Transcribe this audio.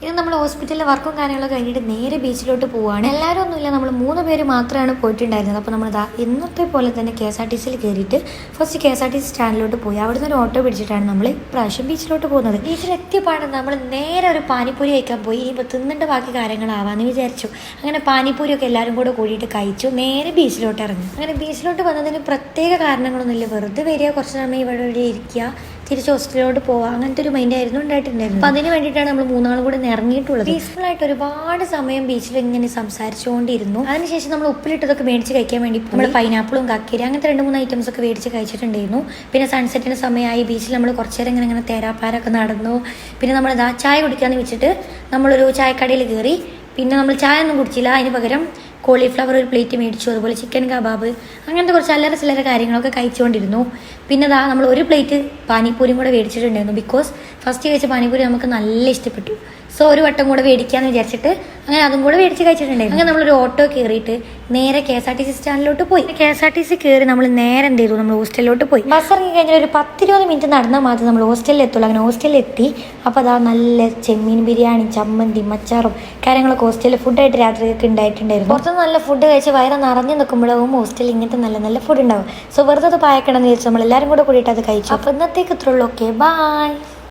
ഇത് നമ്മൾ ഹോസ്പിറ്റലിലെ വർക്കും കാര്യങ്ങളൊക്കെ കഴിഞ്ഞിട്ട് നേരെ ബീച്ചിലോട്ട് പോവുകയാണ്. എല്ലാവരും ഒന്നുമില്ല, നമ്മൾ 3 പേര് മാത്രമാണ് പോയിട്ടുണ്ടായിരുന്നത്. അപ്പോൾ നമ്മൾ ഇന്നത്തെ പോലെ തന്നെ KSRTCയിൽ കയറിയിട്ട് ഫസ്റ്റ് KSRTC സ്റ്റാൻഡിലോട്ട് പോയി. അവിടുന്ന് ഒരു ഓട്ടോ പിടിച്ചിട്ടാണ് നമ്മൾ ഇപ്രാവശ്യം ബീച്ചിലോട്ട് പോകുന്നത്. ബീച്ചിലെത്തിയപാട് നമ്മൾ നേരെ ഒരു പാനിപ്പൂരി കഴിക്കാൻ പോയി. ഇനിയിപ്പോൾ തിന്നിട്ട് ബാക്കി കാര്യങ്ങളാവാമെന്ന് വിചാരിച്ചു. അങ്ങനെ പാനിപ്പൂരിയൊക്കെ എല്ലാവരും കൂടെ കൂടിയിട്ട് കഴിച്ചു. നേരെ ബീച്ചിലോട്ട് ഇറങ്ങി. അങ്ങനെ ബീച്ചിലോട്ട് വന്നതിന് പ്രത്യേക കാരണങ്ങളൊന്നുമില്ല, വെറുതെ വരിക, കുറച്ച് സമയം ഇവിടെ ഇരിക്കുക, തിരിച്ച് ഹോസ്റ്റലിലോട്ട് പോവാം, അങ്ങനത്തെ ഒരു മൈൻഡ് ആയിരുന്നു ഉണ്ടായിട്ടുണ്ടായിരുന്നു. അപ്പോൾ അതിന് വേണ്ടിയിട്ടാണ് നമ്മൾ 3 ആളും കൂടെ ഇറങ്ങിയിട്ടുള്ളത്. പീസ്ഫുൾ ആയിട്ട് ഒരുപാട് സമയം ബീച്ചിൽ ഇങ്ങനെ സംസാരിച്ചുകൊണ്ടിരുന്നു. അതിനുശേഷം നമ്മൾ ഉപ്പിലിട്ടതൊക്കെ മേടിച്ച് കഴിക്കാൻ വേണ്ടി നമ്മൾ പൈനാപ്പിളും കക്കിരി അങ്ങനത്തെ 2-3 ഐറ്റംസ് ഒക്കെ മേടിച്ച് കഴിച്ചിട്ടുണ്ടായിരുന്നു. പിന്നെ സൺസെറ്റിന് സമയമായി ബീച്ചിൽ നമ്മൾ കുറച്ച് നേരം ഇങ്ങനെ തേരാപ്പാരൊക്കെ നടന്നു. പിന്നെ നമ്മൾ ചായ കുടിക്കാമെന്ന് വെച്ചിട്ട് നമ്മളൊരു ചായക്കടയിൽ കയറി. പിന്നെ നമ്മൾ ചായ ഒന്നും കുടിച്ചില്ല, അതിന് പകരം കോളിഫ്ലവർ ഒരു പ്ലേറ്റ് മേടിച്ചു, അതുപോലെ ചിക്കൻ കബാബ്, അങ്ങനത്തെ കുറച്ച് അല്ലറ ചില്ലറ കാര്യങ്ങളൊക്കെ കഴിച്ചുകൊണ്ടിരുന്നു. പിന്നെ നമ്മൾ ഒരു പ്ലേറ്റ് പാനിപ്പൂരിയും കൂടെ മേടിച്ചിട്ടുണ്ടായിരുന്നു. ബിക്കോസ് ഫസ്റ്റ് കഴിച്ച പാനിപ്പൂരി നമുക്ക് നല്ല ഇഷ്ടപ്പെട്ടു. സോ ഒരു വട്ടം കൂടെ മേടിക്കാമെന്ന് വിചാരിച്ചിട്ട് അങ്ങനെ അതും കൂടെ മേടിച്ച് കഴിച്ചിട്ടുണ്ടായിരുന്നു. അങ്ങനെ നമ്മളൊരു ഓട്ടോ കയറിയിട്ട് നേരെ KSRTC സ്റ്റാൻഡിലോട്ട് പോയി. KSRTC കയറി നമ്മൾ നേരെ എന്ത് ചെയ്തു, നമ്മൾ ഹോസ്റ്റലിലോട്ട് പോയി. ബസ് ഇറങ്ങി കഴിഞ്ഞാൽ ഒരു 10-20 മിനിറ്റ് നടന്നാൽ മാത്രം നമ്മൾ ഹോസ്റ്റലിൽ എത്തുള്ളൂ. അങ്ങനെ ഹോസ്റ്റലിൽ എത്തി. അപ്പോൾ നല്ല ചെമ്മീൻ ബിരിയാണി, ചമ്മന്തി, മച്ചാറും കാര്യങ്ങളൊക്കെ ഹോസ്റ്റലിൽ ഫുഡായിട്ട് രാത്രിയൊക്കെ ഉണ്ടായിട്ടുണ്ടായിരുന്നു. പുറത്തുനിന്ന് നല്ല ഫുഡ് കഴിച്ച് വയറ് നിറഞ്ഞു നിൽക്കുമ്പോഴാവും ഹോസ്റ്റലിൽ ഇങ്ങനത്തെ നല്ല നല്ല ഫുഡ് ഉണ്ടാവും. സോ വെറുതെ അത് പായക്കണം എന്ന് വിചാരിച്ചു നമ്മൾ എല്ലാവരും കൂടെ കൂടിയിട്ട് അത് കഴിച്ചു. അപ്പോൾ ഇന്നത്തേക്ക് ഇത്രയുള്ളൂ. Okay, by.